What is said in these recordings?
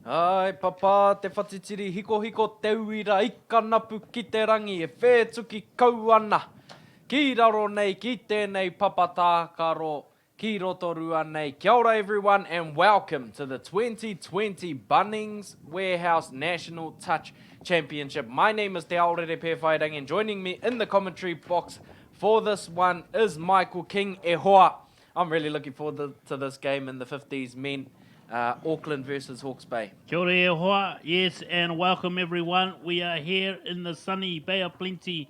Ai, papa, te whatitiri hiko teuira I kanapu ki te rangi e whētuki kau ana. Ki raro nei ki tēnei papa tākaro, ki rotorua nei. Kia ora everyone and welcome to the 2020 Bunnings Warehouse National Touch Championship. My name is Te Aorere Pēwhairangi and joining me in the commentary box for this one is Michael King e hoa. I'm really looking forward to this game in the 50s men. Auckland versus Hawke's Bay. Kia ora e hoa, yes, and welcome everyone. We are here in the sunny Bay of Plenty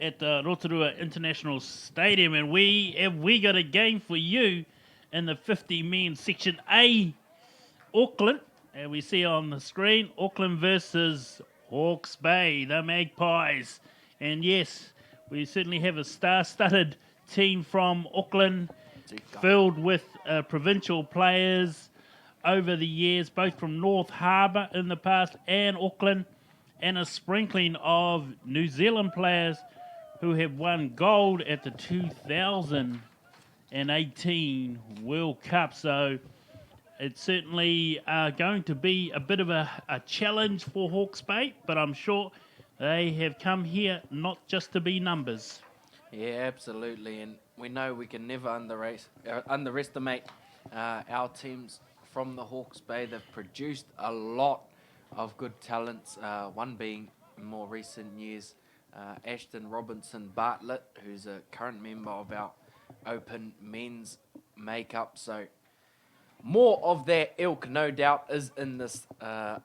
at the Rotorua International Stadium, and we got a game for you in the 50 men section A, Auckland, and we see on the screen Auckland versus Hawke's Bay, the Magpies, and yes, we certainly have a star-studded team from Auckland, filled with provincial players over the years, both from North Harbour in the past and Auckland, and a sprinkling of New Zealand players who have won gold at the 2018 World Cup. So it's certainly going to be a bit of a challenge for Hawke's Bay, but I'm sure they have come here not just to be numbers. Yeah, absolutely, and we know we can never underestimate our teams from the Hawke's Bay. They've produced a lot of good talents, one being in more recent years Ashton Robinson Bartlett, who's a current member of our Open Men's makeup. So more of their ilk, no doubt, is in this over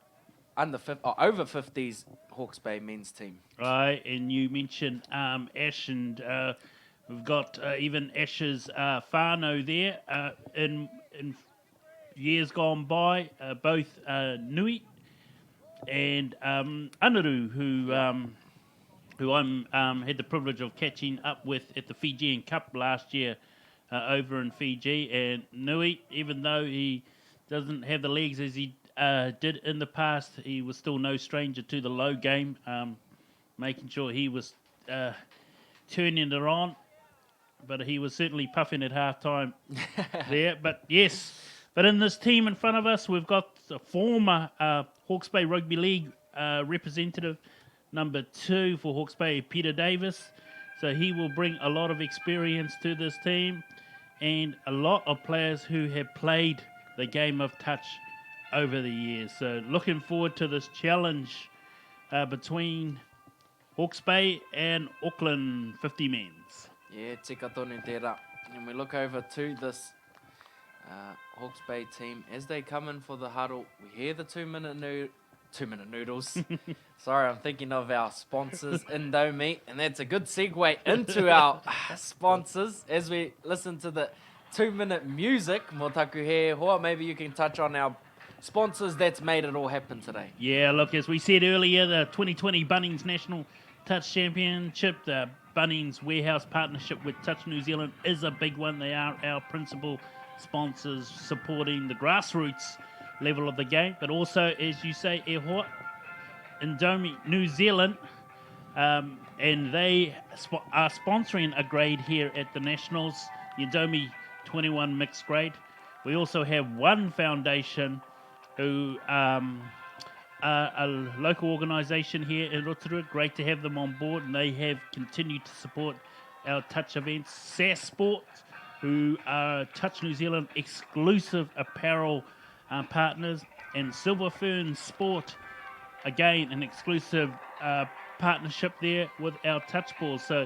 50s Hawke's Bay men's team. Right, and you mentioned Ash, and we've got even Ash's whānau there in years gone by, both Nui and Anaru, who I'm had the privilege of catching up with at the Fijian Cup last year over in Fiji. And Nui, even though he doesn't have the legs as he did in the past, he was still no stranger to the low game, making sure he was turning it on. But he was certainly puffing at half-time there. But yes, but in this team in front of us, we've got the former Hawke's Bay Rugby League representative, number 2 for Hawke's Bay, Peter Davis. So he will bring a lot of experience to this team and a lot of players who have played the game of touch over the years. So looking forward to this challenge between Hawke's Bay and Auckland 50 Men's. Yeah, tika tonu tērā. And we look over to this Hawke's Bay team. As they come in for the huddle, we hear the 2-minute noodles. Sorry, I'm thinking of our sponsors, Indomie. And that's a good segue into our sponsors as we listen to the 2-minute music. Mō taku he hoa, maybe you can touch on our sponsors that's made it all happen today. Yeah, look, as we said earlier, the 2020 Bunnings National Touch Championship, the Bunnings Warehouse partnership with Touch New Zealand is a big one. They are our principal sponsors supporting the grassroots level of the game, but also, as you say, e hoa, Indomie New Zealand, and they are sponsoring a grade here at the Nationals, the Indomie 21 mixed grade. We also have One Foundation, who are a local organisation here in Rotorua. Great to have them on board, and they have continued to support our touch events. SAS Sports, who are Touch New Zealand exclusive apparel partners, and Silver Fern Sport, again an exclusive partnership there with our touch balls. So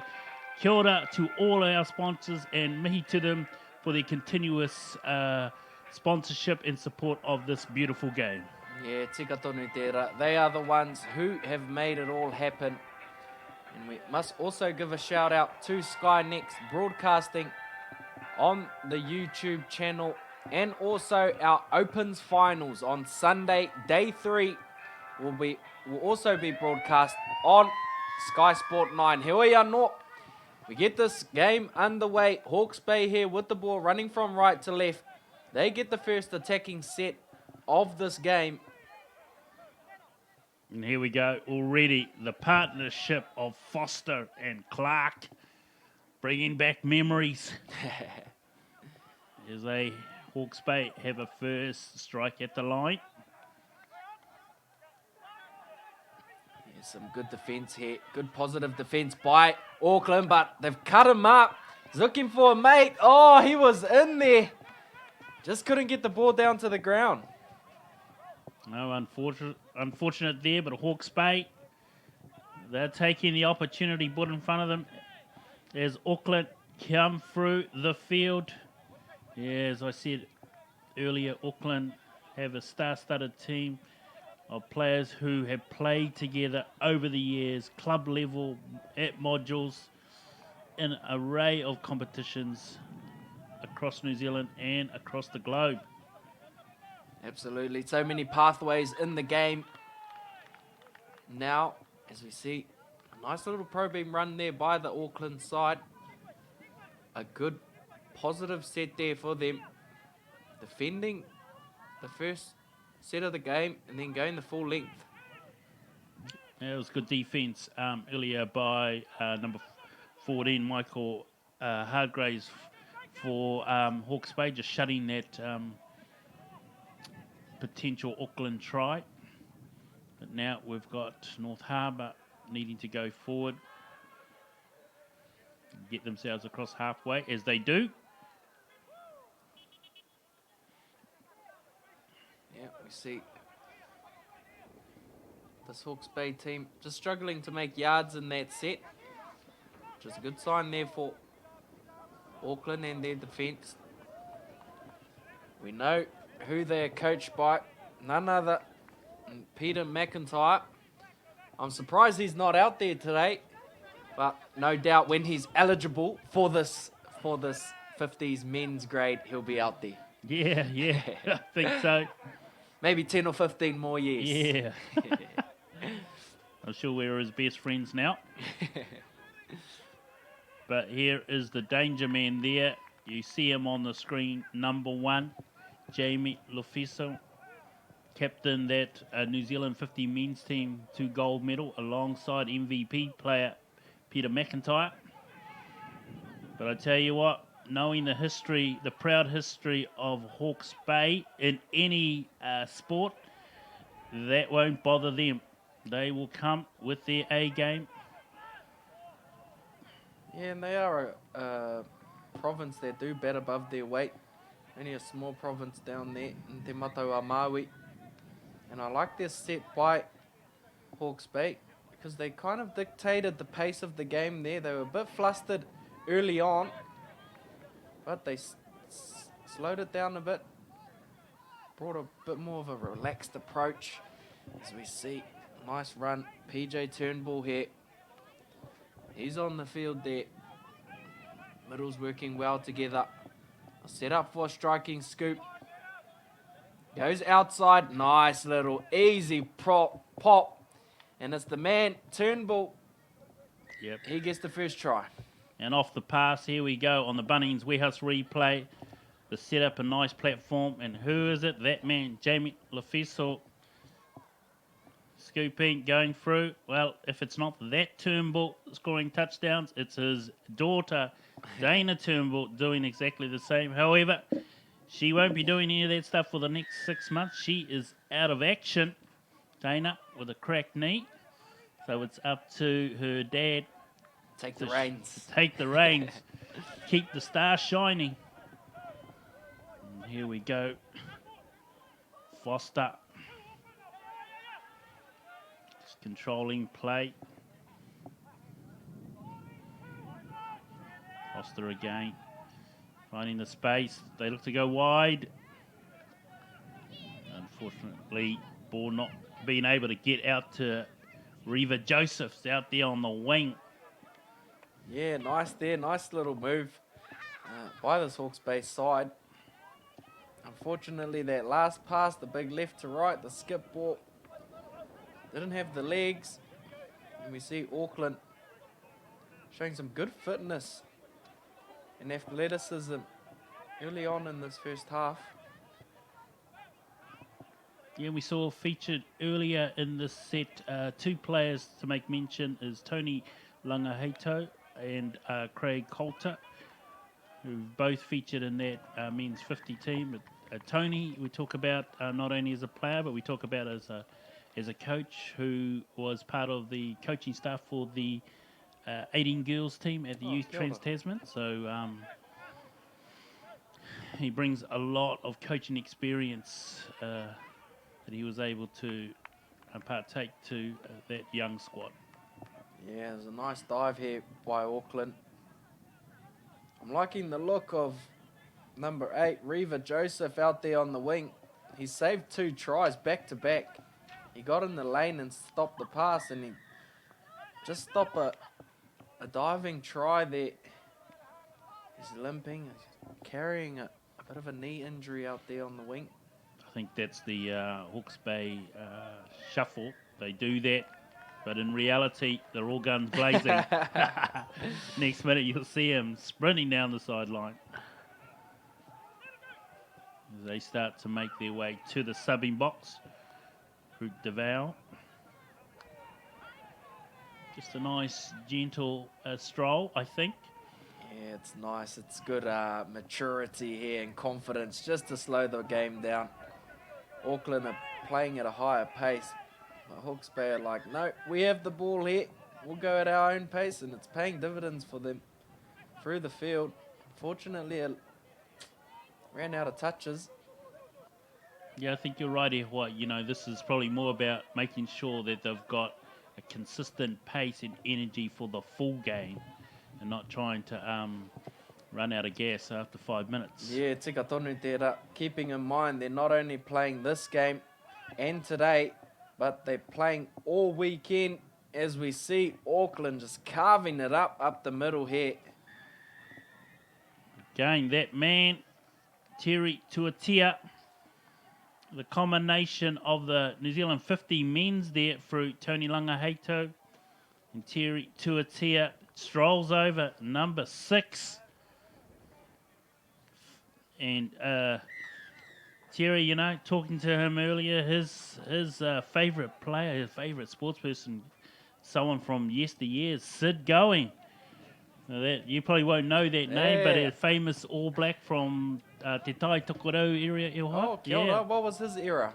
kia ora to all our sponsors and mihi to them for their continuous sponsorship and support of this beautiful game. Yeah, tika tonu tērā. They are the ones who have made it all happen. And we must also give a shout out to Sky Next Broadcasting on the YouTube channel, and also our Opens finals on Sunday, day 3 will also be broadcast on Sky Sport 9. He oi anō. We get this game underway. Hawke's Bay here with the ball running from right to left. They get the first attacking set of this game. And here we go already, the partnership of Foster and Clark, bringing back memories. As Hawke's Bay have a first strike at the line. There's some good defence here. Good positive defence by Auckland, but they've cut him up. He's looking for a mate. Oh, he was in there. Just couldn't get the ball down to the ground. No, unfortunate there, but Hawke's Bay, they're taking the opportunity put in front of them as Auckland come through the field. Yeah, as I said earlier, Auckland have a star-studded team of players who have played together over the years, club level, at modules, in an array of competitions across New Zealand and across the globe. Absolutely. So many pathways in the game. Now, as we see, a nice little pro beam run there by the Auckland side. A good positive set there for them. Defending the first set of the game and then going the full length. Yeah, it was good defence earlier by number 14, Michael Hargraves for Hawke's Bay, just shutting that potential Auckland try. But now we've got North Harbour needing to go forward, get themselves across halfway, as they do. Yeah, we see this Hawke's Bay team just struggling to make yards in that set, which is a good sign there for Auckland and their defence. We know who they're coached by, none other than Peter McIntyre. I'm surprised he's not out there today, but no doubt when he's eligible for this 50s men's grade, he'll be out there. Yeah, I think so. Maybe 10 or 15 more years. Yeah. I'm sure we're his best friends now. But here is the danger man there. You see him on the screen, number 1, Jamie Lufiso, captain that New Zealand 50 men's team to gold medal alongside MVP player Peter McIntyre. But I tell you what, knowing the history, the proud history of Hawke's Bay in any sport, that won't bother them. They will come with their A game. Yeah, and they are a province that do bat above their weight. Only a small province down there in Te Matau a Maui. And I like this set by Hawke's Bay because they kind of dictated the pace of the game there. They were a bit flustered early on, but they slowed it down a bit. Brought a bit more of a relaxed approach. As we see, nice run. PJ Turnbull here. He's on the field there. Middle's working well together. Set up for a striking scoop. Goes outside. Nice little easy pop. And it's the man, Turnbull. Yep. He gets the first try. And off the pass, here we go on the Bunnings warehouse replay. The set up a nice platform. And who is it? That man, Jamie Lufiso. Scooping, going through. Well, if it's not that Turnbull scoring touchdowns, it's his daughter, Dana Turnbull, doing exactly the same. However, she won't be doing any of that stuff for the next 6 months. She is out of action, Dana, with a cracked knee. So it's up to her dad. Take the reins. Take the reins. Keep the star shining. And here we go. Foster. Just controlling play. Foster again. Finding the space. They look to go wide. Unfortunately, ball not being able to get out to Reva Josephs out there on the wing. Yeah, nice there. Nice little move by this Hawke's Bay side. Unfortunately, that last pass, the big left to right, the skip ball, didn't have the legs. And we see Auckland showing some good fitness and athleticism early on in this first half. Yeah, we saw featured earlier in this set, 2 players to make mention is Tony Langaheito and Craig Coulter, who both featured in that men's 50 team. Tony, we talk about not only as a player, but we talk about as a as a coach who was part of the coaching staff for the 18 girls team at the Youth kia ora. Trans Tasman. So he brings a lot of coaching experience that he was able to partake to that young squad. Yeah, there's a nice dive here by Auckland. I'm liking the look of number 8, Reva Joseph, out there on the wing. He saved 2 tries back to back. He got in the lane and stopped the pass, and he just stopped a diving try there. He's limping, he's carrying a bit of a knee injury out there on the wing. I think that's the Hawke's Bay shuffle. They do that, but in reality, they're all guns blazing. Next minute, you'll see him sprinting down the sideline as they start to make their way to the subbing box. Fruit Deval. Just a nice, gentle stroll, I think. Yeah, it's nice. It's good maturity here and confidence just to slow the game down. Auckland are playing at a higher pace. But Hawke's Bay are like, no, we have the ball here. We'll go at our own pace, and it's paying dividends for them through the field. Fortunately, it ran out of touches. Yeah, I think you're right here, White. You know, this is probably more about making sure that they've got a consistent pace and energy for the full game and not trying to run out of gas after 5 minutes. Yeah, tika tonu tērā. Keeping in mind, they're not only playing this game and today, but they're playing all weekend. As we see, Auckland just carving it up the middle here. Again, that man, Terry Tuatia, the combination of the New Zealand 50 men's there through Tony Langaheito, and Terry Tuatia strolls over number 6. And Terry, you know, talking to him earlier, his favourite player, his favourite sportsperson, someone from yesteryears, Sid Going. Now that you probably won't know that name, but a famous All Black from Te Tai Tokorau area. Oh, kia ora. What was his era?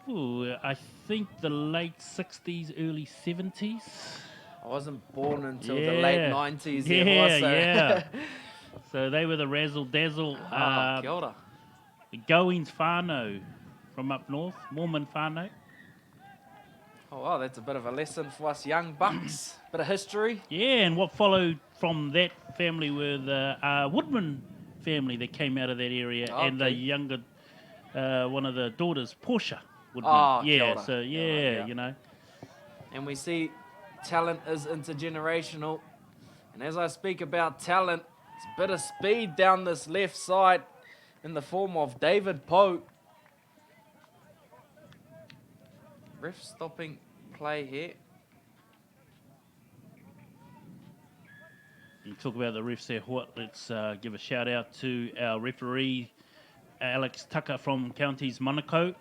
Ooh, I think the late 60s, early 70s. I wasn't born until the late 90s. Yeah. So they were the razzle dazzle. Kia ora. The Goings whānau from up north, Mormon whānau. Oh, wow, that's a bit of a lesson for us young bucks. Bit of history. Yeah, and what followed from that family were the Woodman family that came out of that area, and the younger, one of the daughters, Portia Woodman. Oh, yeah, kia ora. so yeah, you know. And we see talent is intergenerational. And as I speak about talent, it's a bit of speed down this left side in the form of David Poe. Ref stopping play here. You talk about the refs there, let's give a shout out to our referee, Alex Tucker from Counties Manukau,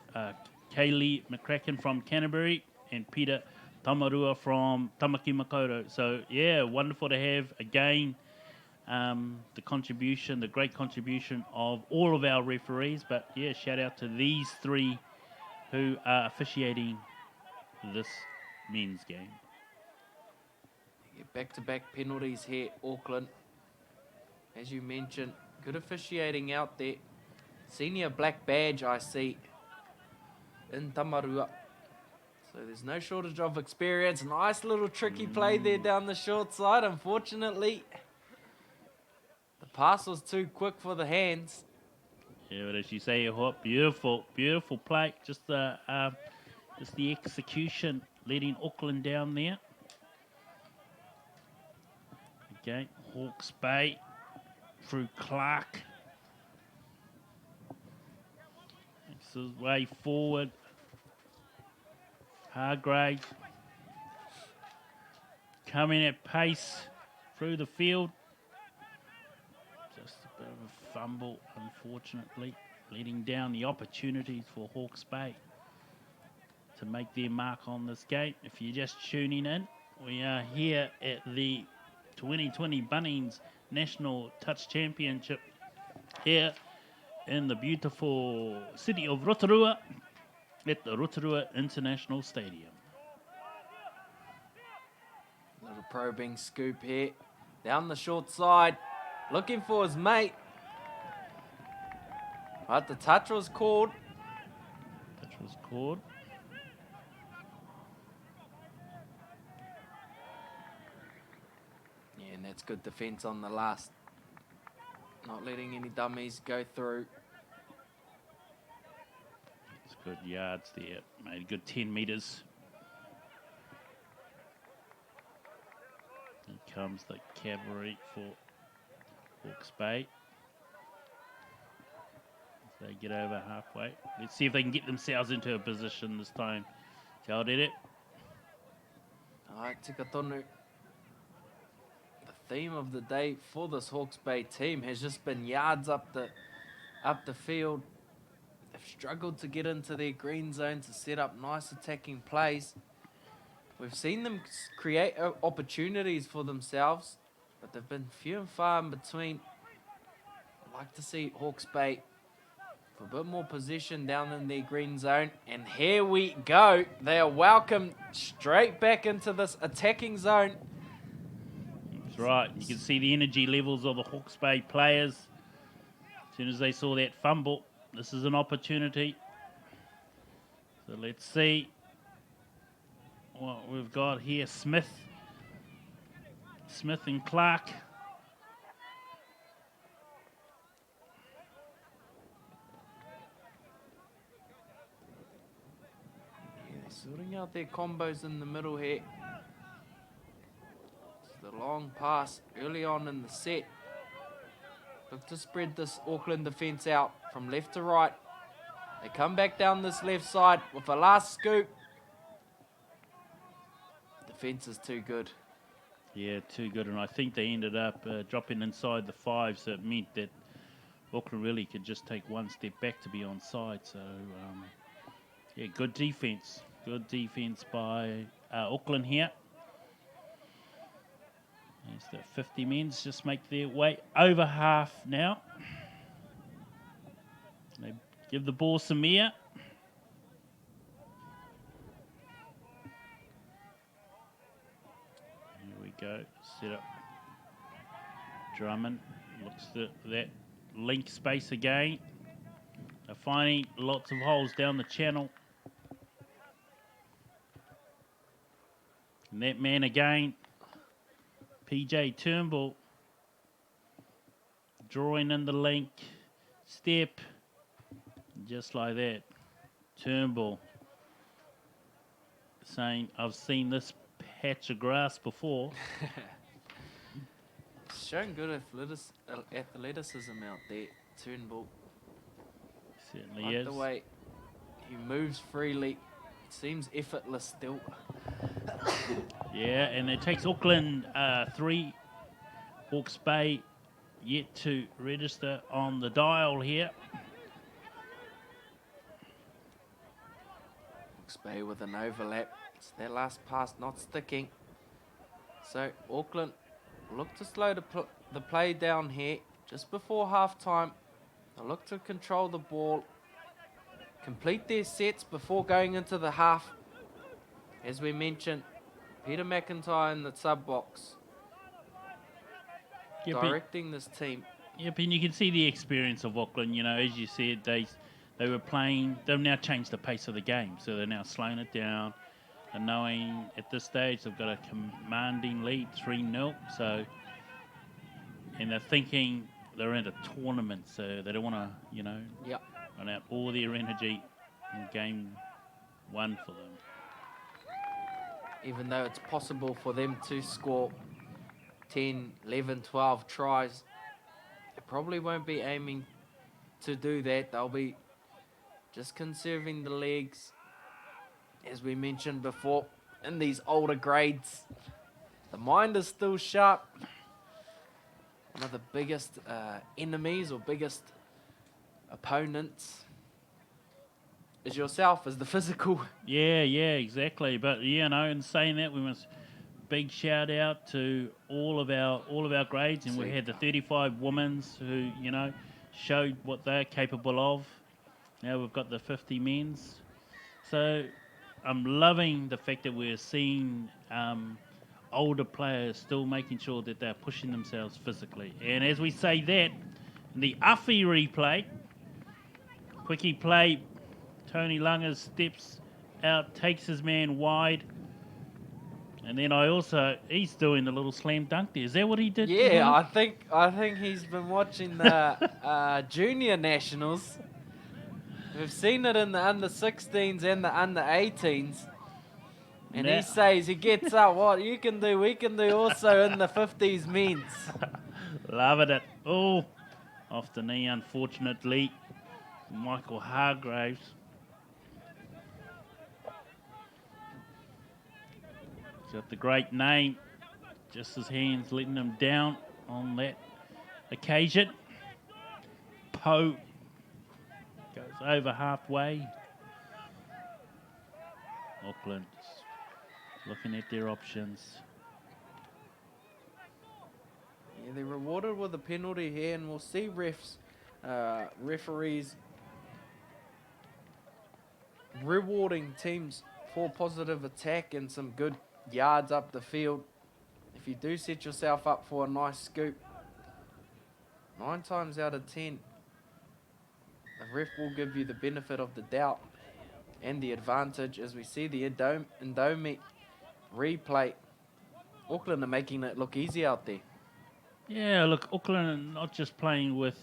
Kaylee McCracken from Canterbury, and Peter Tamarua from Tamaki Makaurau. So, yeah, wonderful to have, again, the great contribution of all of our referees. But, yeah, shout out to these 3 who are officiating this men's game. Back-to-back penalties here, Auckland. As you mentioned, good officiating out there. Senior black badge I see in Tamarua. So there's no shortage of experience. Nice little tricky play there down the short side. Unfortunately, the pass was too quick for the hands. Yeah, but as you say, Hawke, beautiful play. Just the execution leading Auckland down there. Okay, Hawke's Bay through Clark. Makes his way forward. Hargrave coming at pace through the field. Just a bit of a fumble, unfortunately, leading down the opportunities for Hawke's Bay to make their mark on this game. If you're just tuning in, we are here at the 2020 Bunnings National Touch Championship here in the beautiful city of Rotorua. at the Rotorua International Stadium. Little probing scoop here. Down the short side. Looking for his mate. But the touch was called. Touch was called. Yeah, and that's good defence on the last. Not letting any dummies go through. It's good yards there. Made a good 10 metres. Here comes the cavalry for Hawke's Bay. As they get over halfway. Let's see if they can get themselves into a position this time. Kia ora. Alright, tika tonu. The theme of the day for this Hawke's Bay team has just been yards up the field. They've struggled to get into their green zone to set up nice attacking plays. We've seen them create opportunities for themselves, but they've been few and far in between. I'd like to see Hawke's Bay for a bit more position down in their green zone. And here we go. They are welcomed straight back into this attacking zone. That's right. You can see the energy levels of the Hawke's Bay players. As soon as they saw that fumble, this is an opportunity. So let's see what we've got here. Smith and Clark. Yeah, they're sorting out their combos in the middle here. It's the long pass early on in the set. Look to spread this Auckland defence out from left to right. They come back down this left side with a last scoop. Defence is too good. Yeah, too good. And I think they ended up dropping inside the 5, so it meant that Auckland really could just take one step back to be on side. So, yeah, good defence. Good defence by Auckland here. As the 50 men's just make their way over half now. They give the ball some air. Here we go. Set up. Drummond looks at that link space again. They're finding lots of holes down the channel. And that man again, PJ Turnbull, drawing in the link, step, just like that. Turnbull saying, I've seen this patch of grass before. Showing good athleticism out there, Turnbull. Certainly Like is. the way he moves freely, seems effortless still. Yeah, and it takes Auckland 3, Hawke's Bay yet to register on the dial here. Hawke's Bay with an overlap. It's their last pass not sticking. So Auckland look to slow the play down here just before half time. They'll look to control the ball, complete their sets before going into the half. As we mentioned, Peter McIntyre in the sub box, directing this team. Yep, and you can see the experience of Auckland. You know, as you said, they were playing. They've now changed the pace of the game, so they're now slowing it down, and knowing at this stage they've got a commanding lead, 3-0. So, and they're thinking they're in a tournament, so they don't want to, you know, run out all their energy in game 1 for them. Even though it's possible for them to score 10, 11, 12 tries, they probably won't be aiming to do that. They'll be just conserving the legs, as we mentioned before, in these older grades. The mind is still sharp. One of the biggest enemies or biggest opponents is yourself, is the physical. Yeah, exactly. But you know, in saying that, we must big shout out to all of our grades, and we had the 35 women's who, you know, showed what they're capable of. Now we've got the 50 men's. So I'm loving the fact that we're seeing older players still making sure that they're pushing themselves physically. And as we say that, the Uffy replay, quickie play, Tony Lunga steps out, takes his man wide. And then he's doing the little slam dunk there. Is that what he did? Yeah, I think he's been watching the junior nationals. We've seen it in the under 16s and the under 18s. And he says, he gets up, what you can do, we can do also in the 50s men's. Loving it. Oh, off the knee, unfortunately. Michael Hargraves. He's got the great name. Just his hands letting him down on that occasion. Poe goes over halfway. Auckland looking at their options. Yeah, they're rewarded with a penalty here, and we'll see referees rewarding teams for positive attack and some good yards up the field. If you do set yourself up for a nice scoop, 9 times out of 10, the ref will give you the benefit of the doubt and the advantage. As we see the Indomie replay, Auckland are making it look easy out there. Yeah, look, Auckland are not just playing with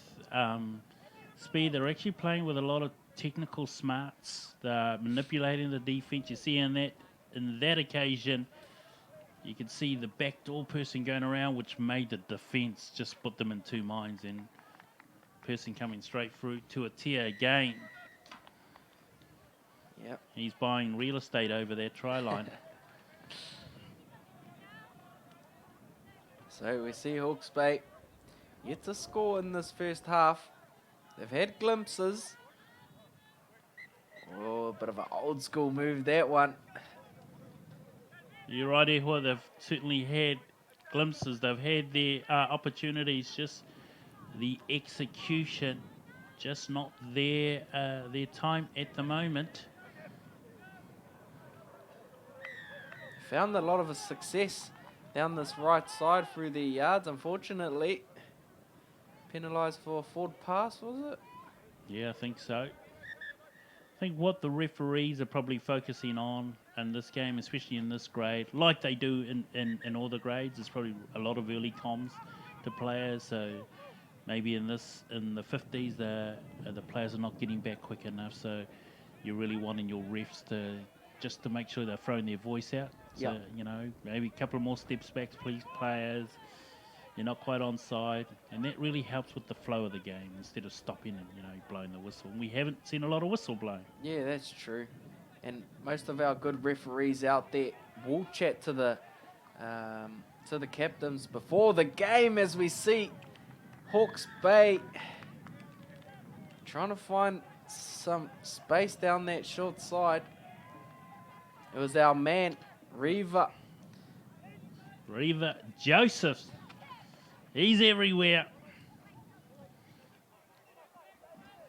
speed, they're actually playing with a lot of technical smarts. They're manipulating the defense. You see in that occasion, you can see the backdoor person going around, which made the defense just put them in two minds, and person coming straight through to a tier again. Yep. He's buying real estate over that try line. So we see Hawke's Bay yet to score in this first half. They've had glimpses. Oh, a bit of an old school move, that one. You're right, Ehua. They've certainly had glimpses. They've had their opportunities. Just the execution, just not their time at the moment. Found a lot of success down this right side through the yards. Unfortunately, penalised for a forward pass, was it? Yeah, I think so. I think what the referees are probably focusing on in this game, especially in this grade, like they do in all the grades, is probably a lot of early comms to players. So maybe in the 50s, the players are not getting back quick enough. So you're really wanting your refs to make sure they're throwing their voice out. So, maybe a couple of more steps back, please, players. You're not quite on side. And that really helps with the flow of the game instead of stopping and, blowing the whistle. And we haven't seen a lot of whistle blowing. Yeah, that's true. And most of our good referees out there will chat to the captains before the game, as we see Hawke's Bay trying to find some space down that short side. It was our man, Reva Joseph. He's everywhere.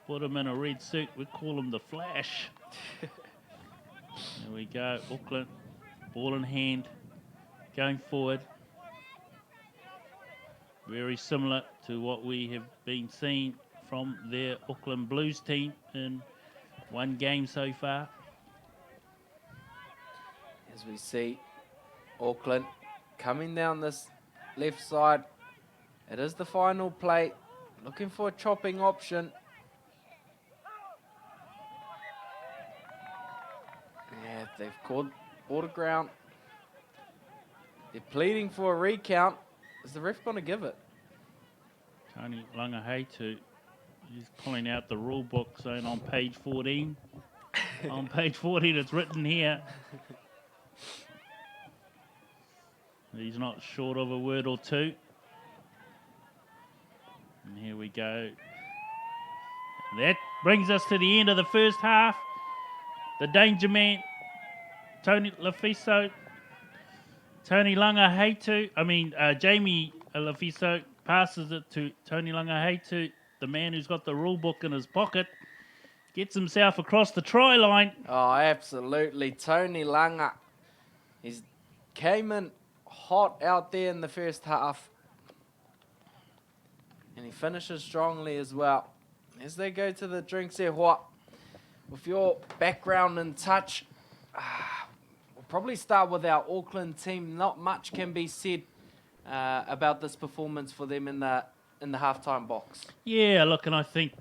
Put him in a red suit. We call him the Flash. There we go. Auckland, ball in hand, going forward. Very similar to what we have been seeing from their Auckland Blues team in one game so far. As we see Auckland coming down this left side. It is the final play. Looking for a chopping option. Yeah, they've caught border ground. They're pleading for a recount. Is the ref going to give it? Tony Langaheitu, he's pulling out the rule book, saying on page 14. On page 14, it's written here. He's not short of a word or two. And here we go. That brings us to the end of the first half. The danger man, Tony Lafiso. Jamie Lafiso passes it to Tony Langaheitu, the man who's got the rule book in his pocket. Gets himself across the try line. Oh, absolutely. Tony Langa. He's came in hot out there in the first half. And he finishes strongly as well. As they go to the drinks there, Hawke, with your background and touch, we'll probably start with our Auckland team. Not much can be said about this performance for them in the halftime box. Yeah, look, and I think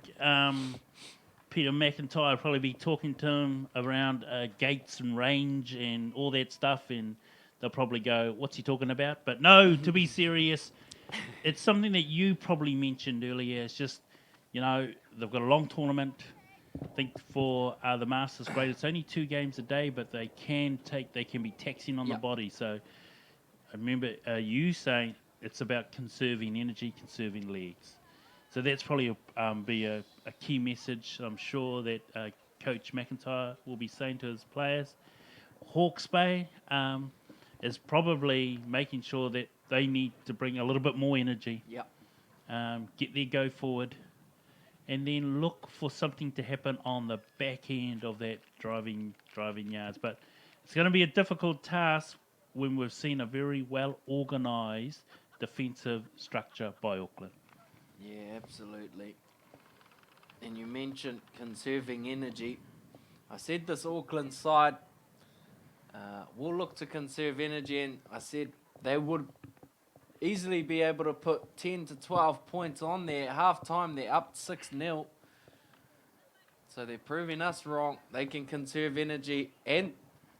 Peter McIntyre will probably be talking to him around gates and range and all that stuff, and they'll probably go, what's he talking about? But no, to be serious, it's something that you probably mentioned earlier. It's just, they've got a long tournament. I think for the Masters grade, it's only 2 games a day, but they can be taxing on the body. So I remember you saying it's about conserving energy, conserving legs. So that's probably be a key message. I'm sure that Coach McIntyre will be saying to his players. Hawke's Bay is probably making sure that they need to bring a little bit more energy. Get their go forward, and then look for something to happen on the back end of that driving yards. But it's going to be a difficult task when we've seen a very well organised defensive structure by Auckland. Yeah, absolutely. And you mentioned conserving energy. I said this Auckland side will look to conserve energy, and I said they would easily be able to put 10 to 12 points on there. At half-time, they're up 6-0. So they're proving us wrong. They can conserve energy and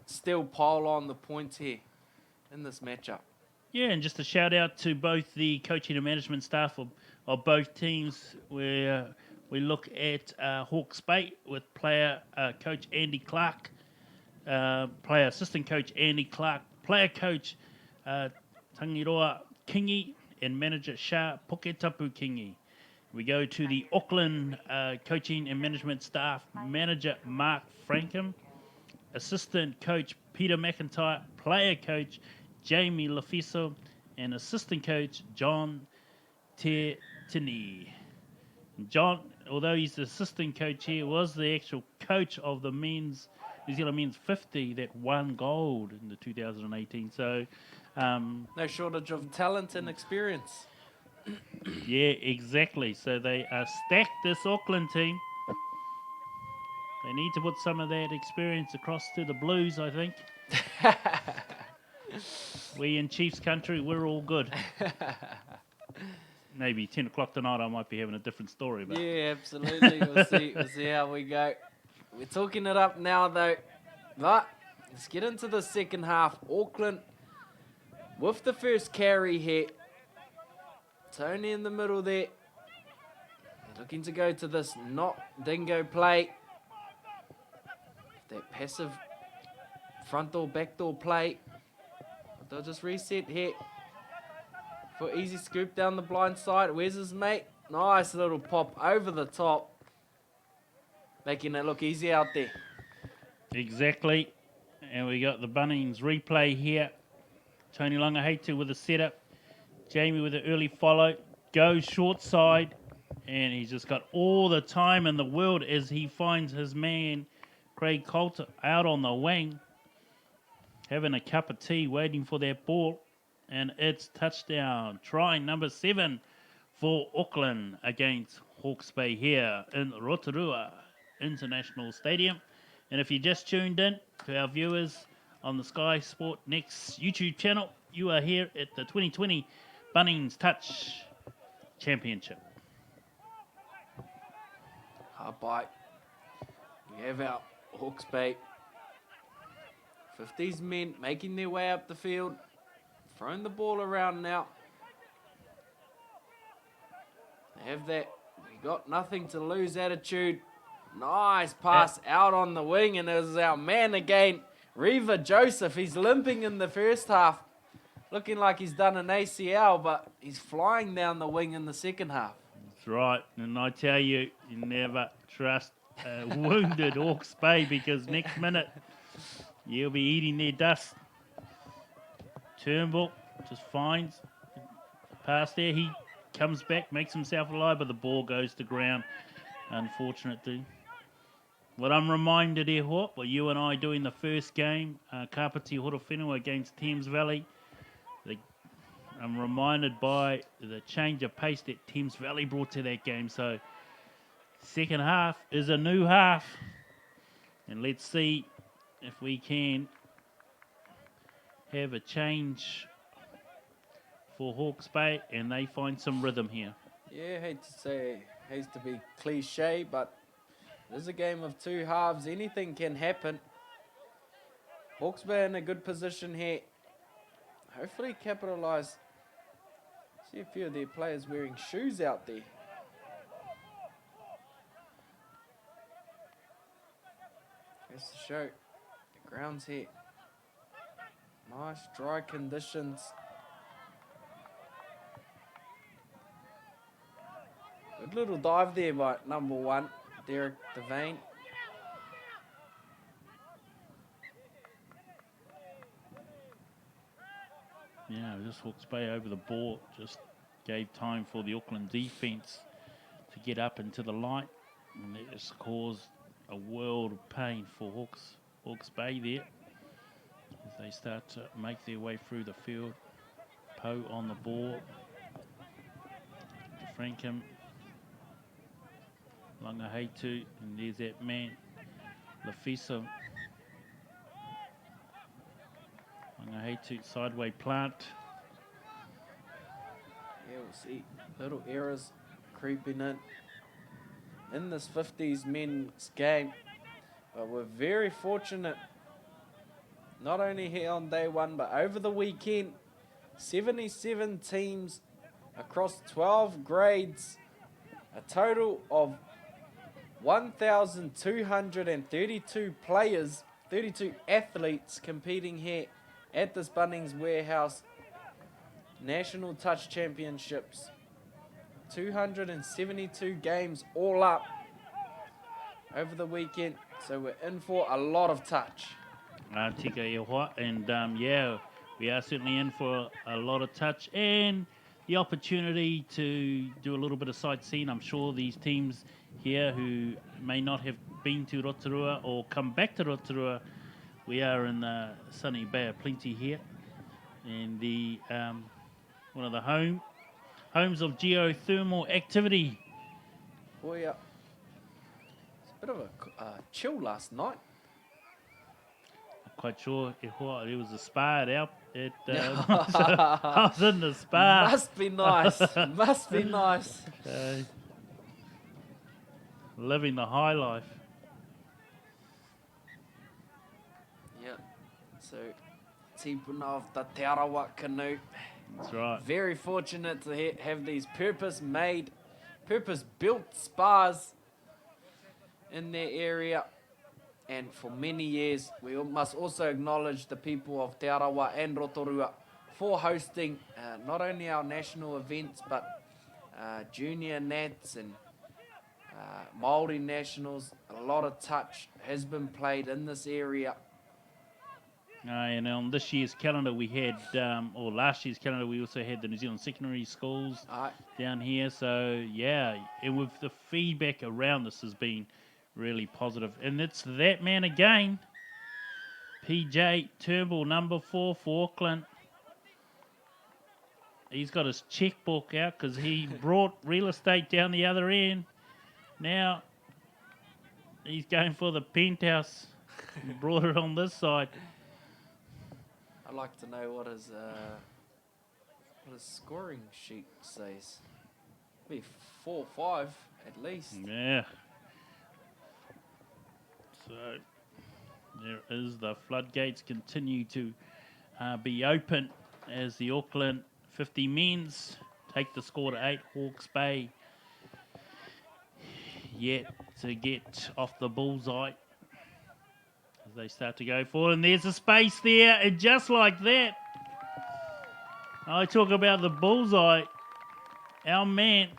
still pile on the points here in this matchup. Yeah, and just a shout out to both the coaching and management staff of both teams, where we look at Hawke's Bay with player coach Andy Clark, player assistant coach Andy Clark, player coach Tangiroa Kingi, and manager Shah Poketapu Kingi. We go to the Auckland coaching and management staff, manager Mark Frankham, assistant coach Peter McIntyre, player coach Jamie Lafiso, and assistant coach John Tertini. John, although he's the assistant coach here, was the actual coach of the New Zealand men's 50 that won gold in the 2018. So no shortage of talent and experience. Yeah, exactly. So they are stacked, this Auckland team. They need to put some of that experience across to the Blues, I think. We in Chiefs country, we're all good. Maybe 10 o'clock tonight I might be having a different story. But yeah, absolutely. We'll see how we go. We're talking it up now, though. But let's get into the second half. Auckland with the first carry here. Tony in the middle there. Looking to go to this not dingo play. That passive front door, back door play. They'll just reset here. For easy scoop down the blind side. Where's his mate? Nice little pop over the top. Making it look easy out there. Exactly. And we got the Bunnings replay here. Tony Langaheitu with a setup. Jamie with an early follow. Goes short side. And he's just got all the time in the world as he finds his man, Craig Coulter, out on the wing. Having a cup of tea, waiting for that ball. And it's touchdown. Try number 7 for Auckland against Hawke's Bay here in Rotorua International Stadium. And if you just tuned in to our viewers on the Sky Sport Next YouTube channel, you are here at the 2020 Bunnings Touch Championship. Hard bite. We have our Hawke's Bay 50s men making their way up the field. Throwing the ball around now. They have that we got nothing to lose attitude. Nice pass out on the wing, and it was our man again, Reva Joseph. He's limping in the first half. Looking like he's done an ACL, but he's flying down the wing in the second half. That's right. And I tell you, you never trust a wounded Hawke's Bay, because next minute you'll be eating their dust. Turnbull just finds the pass there. He comes back, makes himself alive, but the ball goes to ground, unfortunately. What I'm reminded here, Hawke, were you and I doing the first game, Kapiti Horowhenua against Thames Valley. I'm reminded by the change of pace that Thames Valley brought to that game. So, second half is a new half. And let's see if we can have a change for Hawke's Bay and they find some rhythm here. Yeah, hates to be cliche, but it is a game of two halves. Anything can happen. Hawke's Bay in a good position here. Hopefully capitalise. See a few of their players wearing shoes out there. That's the show. The ground's here. Nice dry conditions. Good little dive there by number 1, Derek Devane. Yeah, just Hawke's Bay over the ball. Just gave time for the Auckland defence to get up into the light. And that just caused a world of pain for Hawke's Bay there. As they start to make their way through the field. Poe on the ball. Frankham. Langaheitu. And there's that man, Lafisa. Langaheitu, sideway plant. Yeah, we'll see little errors creeping in this 50s men's game. But we're very fortunate, not only here on day 1, but over the weekend. 77 teams across 12 grades. A total of 1,232 players, 32 athletes competing here at this Bunnings Warehouse National Touch Championships. 272 games all up over the weekend, so we're in for a lot of touch. Tika e hoa, and yeah, we are certainly in for a lot of touch and the opportunity to do a little bit of sightseeing. I'm sure these teams here who may not have been to Rotorua or come back to Rotorua, we are in the sunny Bay of Plenty here, and the one of the homes of geothermal activity. Oh yeah, it's a bit of a chill last night. Not quite sure there was a spa at so I was in the spa. Must be nice. Must be nice. Living the high life. Yeah. So, tipuna of the Te Arawa canoe. That's right. Very fortunate to have these purpose-built spas in their area. And for many years, we must also acknowledge the people of Te Arawa and Rotorua for hosting not only our national events, but junior nats and Māori nationals. A lot of touch has been played in this area. And on this year's calendar, we had, or last year's calendar, we also had the New Zealand secondary schools down here. So, yeah, and with the feedback around this has been really positive. And it's that man again, PJ Turnbull, number 4 for Auckland. He's got his checkbook out because he brought real estate down the other end. Now, he's going for the penthouse. He brought it on this side. I'd like to know what his scoring sheet says. Be 4-5 at least. Yeah. So there is the floodgates continue to be open as the Auckland 50 Men's take the score to 8. Hawke's Bay yet to get off the bullseye as they start to go forward, and there's a space there, and just like that, I talk about the bullseye. Our man,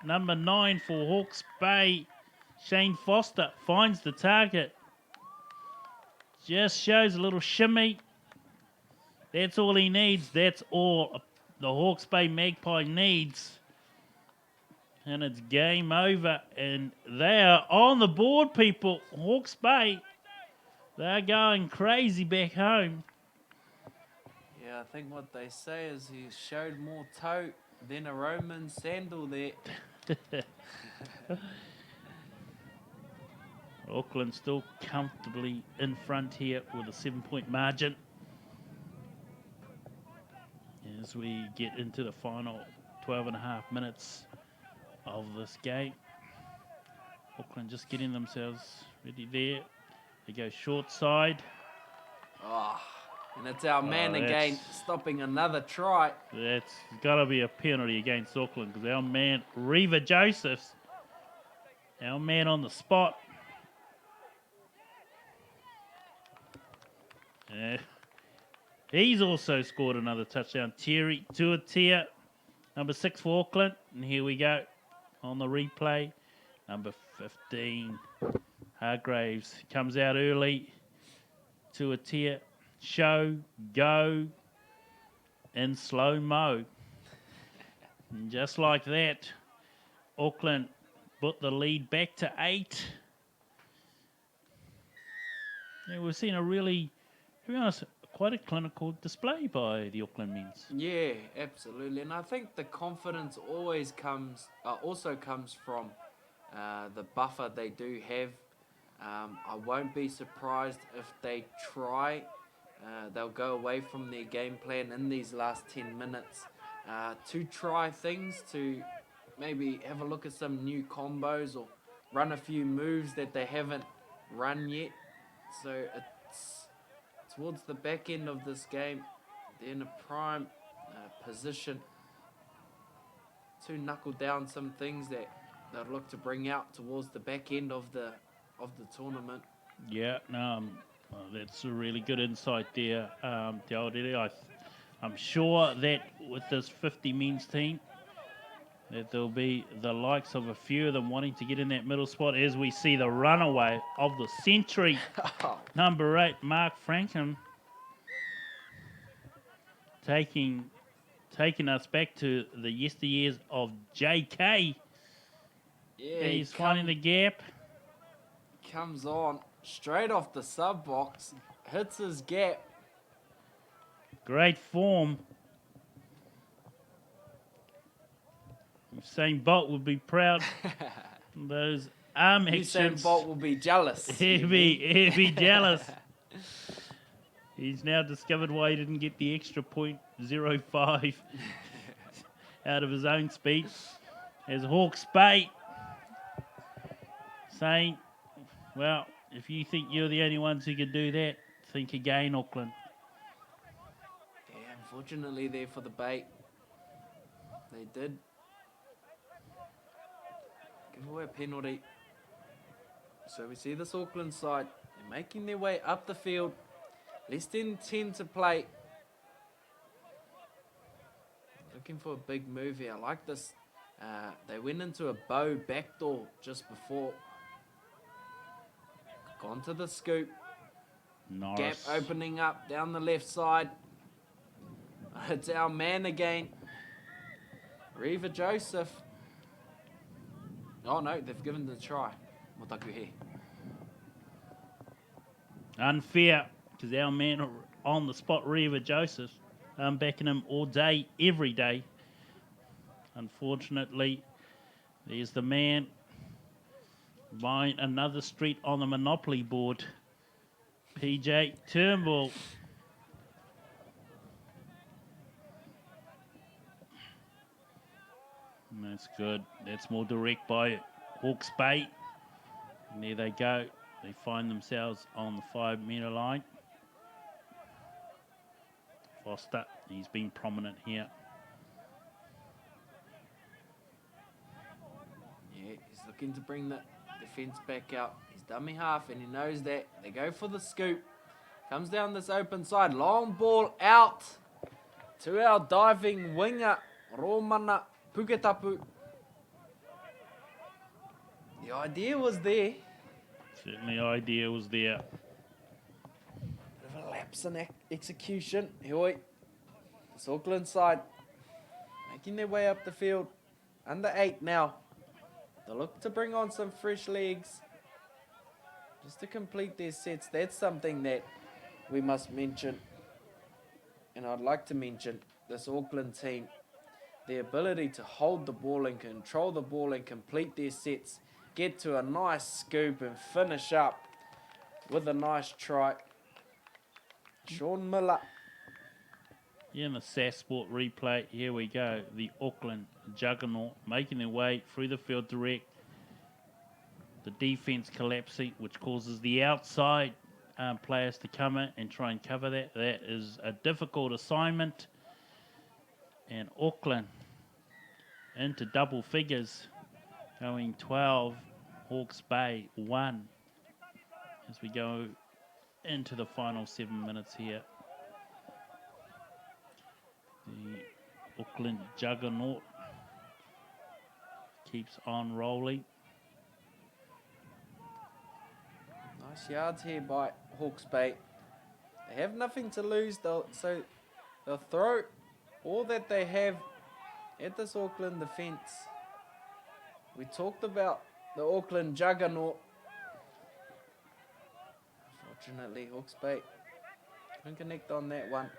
number 9 for Hawke's Bay, Shane Foster, finds the target. Just shows a little shimmy. That's all he needs. That's all the Hawke's Bay Magpie needs. And it's game over. And they are on the board, people. Hawke's Bay. They're going crazy back home. Yeah, I think what they say is he showed more toe than a Roman sandal there. Auckland still comfortably in front here with a 7-point margin. As we get into the final 12 and a half minutes of this game. Auckland just getting themselves ready there. They go short side. Oh, and it's our man again, stopping another try. That's got to be a penalty against Auckland because our man, Reva Josephs, our man on the spot. He's also scored another touchdown. Terry Tuatea, number 6 for Auckland. And here we go on the replay. Number 15, Hargraves comes out early. Tuatea, show, go, in slow-mo. And just like that, Auckland put the lead back to 8. Yeah, we've seen a really, to be honest, quite a clinical display by the Auckland Men's. Yeah, absolutely. And I think the confidence always also comes from the buffer they do have. I won't be surprised if they try. They'll go away from their game plan in these last 10 minutes to try things, to maybe have a look at some new combos or run a few moves that they haven't run yet. So it's towards the back end of this game, they're in a prime position to knuckle down some things that they'll look to bring out towards the back end of the tournament. Yeah, no, that's a really good insight there, Te I'm sure that with this 50 men's team, that there'll be the likes of a few of them wanting to get in that middle spot as we see the runaway of the century, number 8, Mark Frankham, taking us back to the yesteryears of JK. Yeah, he's finding the gap. Comes on straight off the sub box, hits his gap. Great form. Usain Bolt would be proud. Those arm actions. Usain Bolt will be jealous. He'll be jealous. He's now discovered why he didn't get the extra 0.05 out of his own speed. As Hawke's Bay saying, well, if you think you're the only ones who can do that, think again, Auckland. Yeah, unfortunately there for the Bay. They did give away a penalty. So we see this Auckland side, they're making their way up the field. Less than 10 to play. Looking for a big move here. I like this. They went into a bow backdoor just before. Gone to the scoop. Nice. Gap opening up down the left side. It's our man again. Reva Joseph. Oh no, they've given the try. Motaku here. Unfair, because our man on the spot, Reva Joseph, I'm backing him all day, every day. Unfortunately, there's the man buying another street on the Monopoly board. PJ Turnbull. That's good. That's more direct by Hawke's Bay. And there they go. They find themselves on the 5-metre line. Foster, he's been prominent here. Yeah, he's looking to bring the defence back out. He's dummy half and he knows that. They go for the scoop. Comes down this open side. Long ball out to our diving winger, Romana Puketapu. The idea was there. Certainly idea was there. Bit of a lapse in execution. Here this Auckland side making their way up the field. Under 8 now. They look to bring on some fresh legs just to complete their sets. That's something that we must mention. And I'd like to mention this Auckland team. The ability to hold the ball and control the ball and complete their sets. Get to a nice scoop and finish up with a nice try. Sean Miller. Yeah, in the SAS Sport replay, here we go. The Auckland juggernaut making their way through the field direct. The defence collapsing, which causes the outside players to come in and try and cover that. That is a difficult assignment. And Auckland into double figures, going 12, Hawke's Bay 1, as we go into the final 7 minutes here. The Auckland juggernaut keeps on rolling. Nice yards here by Hawke's Bay. They have nothing to lose, so they'll throw all that they have at this Auckland defence. We talked about the Auckland juggernaut. Unfortunately, Hawke's Bay couldn't connect on that one.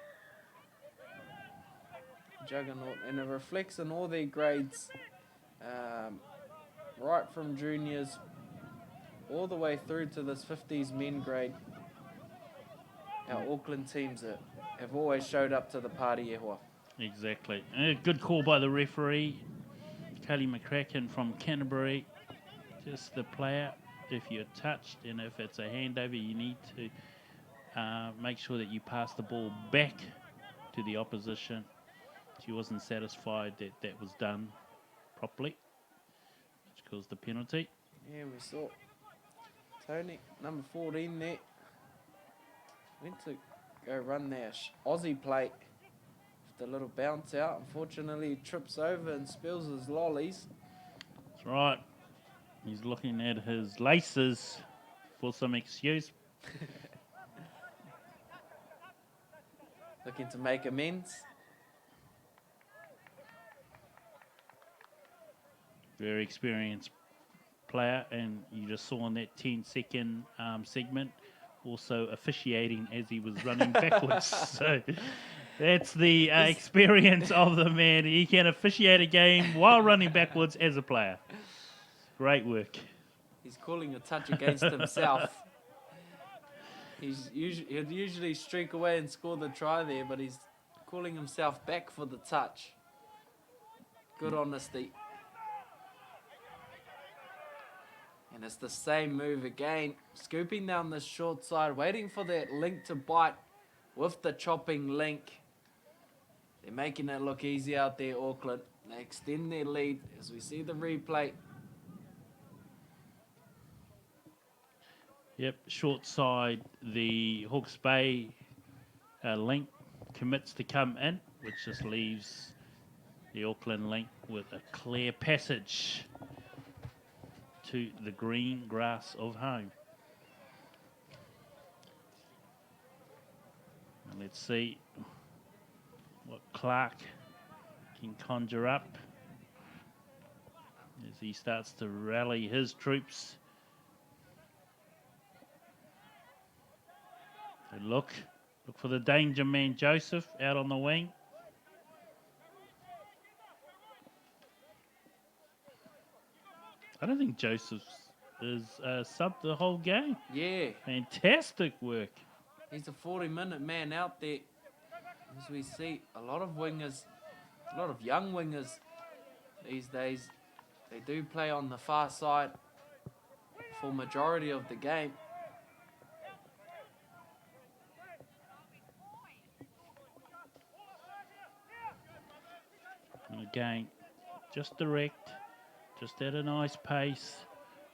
Juggernaut, and it reflects in all their grades, right from juniors all the way through to this 50s men grade. Our Auckland teams have always showed up to the party, Ehua. Exactly. A good call by the referee, Kelly McCracken from Canterbury. Just the player, if you're touched and if it's a handover, you need to make sure that you pass the ball back to the opposition. She wasn't satisfied that that was done properly, which caused the penalty. Yeah, we saw Tony, number 14 there, went to go run their Aussie plate with a little bounce out. Unfortunately, he trips over and spills his lollies. That's right. He's looking at his laces for some excuse. Looking to make amends. Very experienced player, and you just saw in that 10-second segment also officiating as he was running backwards. So that's the experience of the man. He can officiate a game while running backwards as a player. Great work. He's calling a touch against himself. He'd usually streak away and score the try there, but he's calling himself back for the touch. Good honesty. And it's the same move again. Scooping down the short side, waiting for that link to bite with the chopping link. They're making it look easy out there, Auckland. They extend their lead as we see the replay. Yep, short side, the Hawke's Bay link commits to come in, which just leaves the Auckland link with a clear passage to the green grass of home. And let's see what Clark can conjure up as he starts to rally his troops. So look for the danger man Joseph out on the wing. I don't think Joseph is subbed the whole game. Yeah. Fantastic work. He's a 40-minute man out there. As we see, a lot of wingers, a lot of young wingers these days, they do play on the far side for majority of the game. And again, just direct. Just at a nice pace,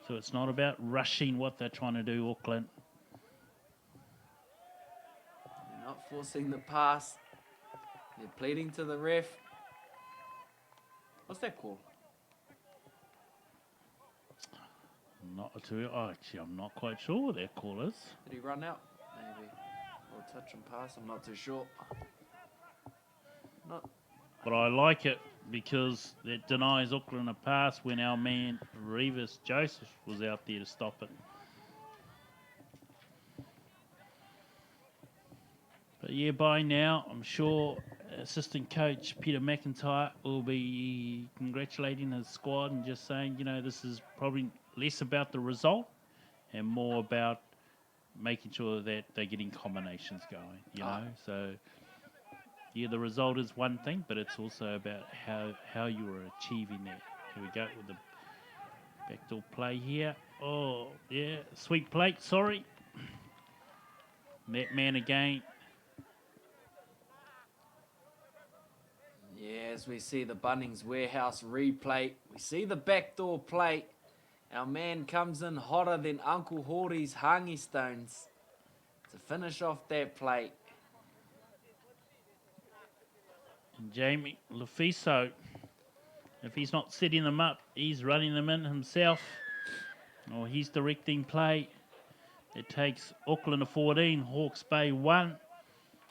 so it's not about rushing what they're trying to do, Auckland. They're not forcing the pass. They're pleading to the ref. What's that call? I'm not quite sure what that call is. Did he run out? Maybe. Or touch and pass, I'm not too sure. But I like it because it denies Auckland a pass when our man Revis Joseph was out there to stop it. But yeah, by now, I'm sure assistant coach Peter McIntyre will be congratulating his squad and just saying, this is probably less about the result and more about making sure that they're getting combinations going, So, yeah, the result is one thing, but it's also about how you are achieving that. Here we go with the backdoor play here. Oh, yeah, sweet plate, sorry. That man again. Yeah, as we see the Bunnings warehouse replay, we see the backdoor play. Our man comes in hotter than Uncle Hori's hangi stones to finish off that play. And Jamie Lefiso, if he's not setting them up, he's running them in himself. Or he's directing play. It takes Auckland to 14, Hawke's Bay 1.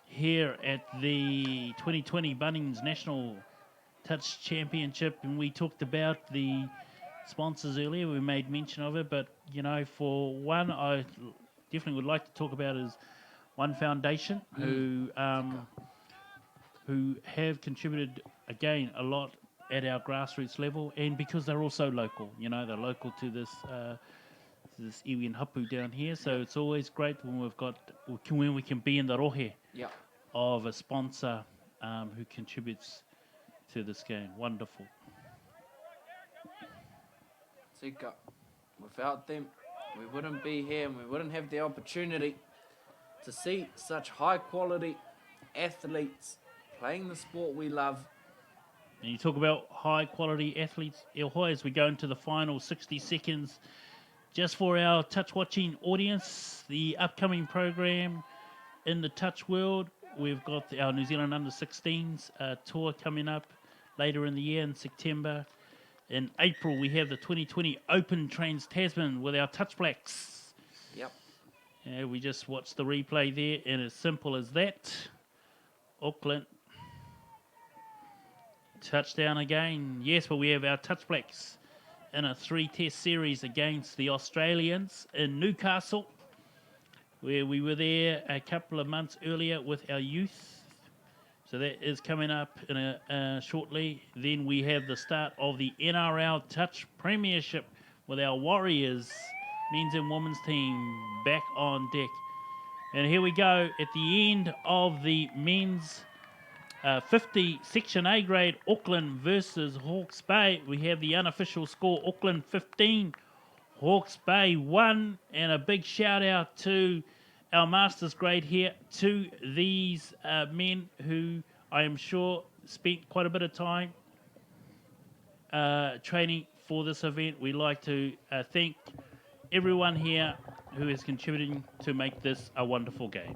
Here at the 2020 Bunnings National Touch Championship, and we talked about the sponsors earlier. We made mention of it, but for one, I definitely would like to talk about is One Foundation, who have contributed again a lot at our grassroots level, and because they're also local, they're local to this iwi and hapu down here. So it's always great when we can be in the rohe of a sponsor who contributes to this game. Wonderful. Tika, without them, we wouldn't be here and we wouldn't have the opportunity to see such high quality athletes playing the sport we love. And you talk about high quality athletes, Elhoi, as we go into the final 60 seconds. Just for our touch watching audience, the upcoming program in the touch world, we've got our New Zealand Under-16s tour coming up later in the year in September. In April, we have the 2020 Open Trans-Tasman with our Touch Blacks. Yep. We just watched the replay there, and as simple as that. Auckland. Touchdown again. Yes, but we have our Touch Blacks in a 3-test series against the Australians in Newcastle, where we were there a couple of months earlier with our youth. So that is coming up in shortly. Then we have the start of the NRL Touch Premiership with our Warriors men's and women's team back on deck. And here we go at the end of the men's 50 Section A grade, Auckland versus Hawke's Bay. We have the unofficial score, Auckland 15, Hawke's Bay 1. And a big shout out to our Masters grade here, to these men who I am sure spent quite a bit of time training for this event. We'd like to thank everyone here who is contributing to make this a wonderful game.